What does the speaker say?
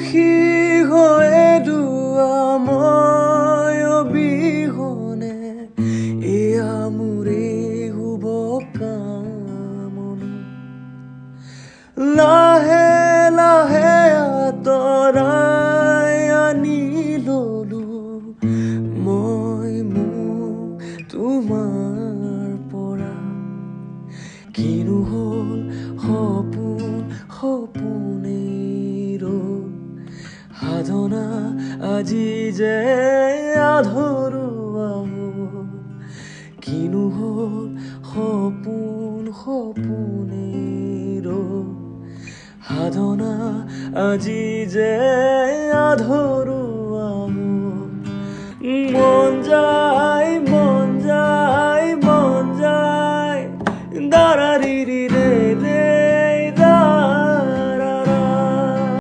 দুখী হয়ে দুয়া মই অবিহনে এয়া মোৰে শুভ কামনা লাহে লাহে আঁতৰাই আনি ললো মই মোক তোমাৰ পৰা কিনো হ'ল সপোন সপোনেই ৰ'ল সাধনা আজি যে আধৰুৱা হ'ল কিনো হ'ল সপোন সপোনেই ৰ'ল সাধনা আজি যে আধৰুৱা হ'ল মন যায়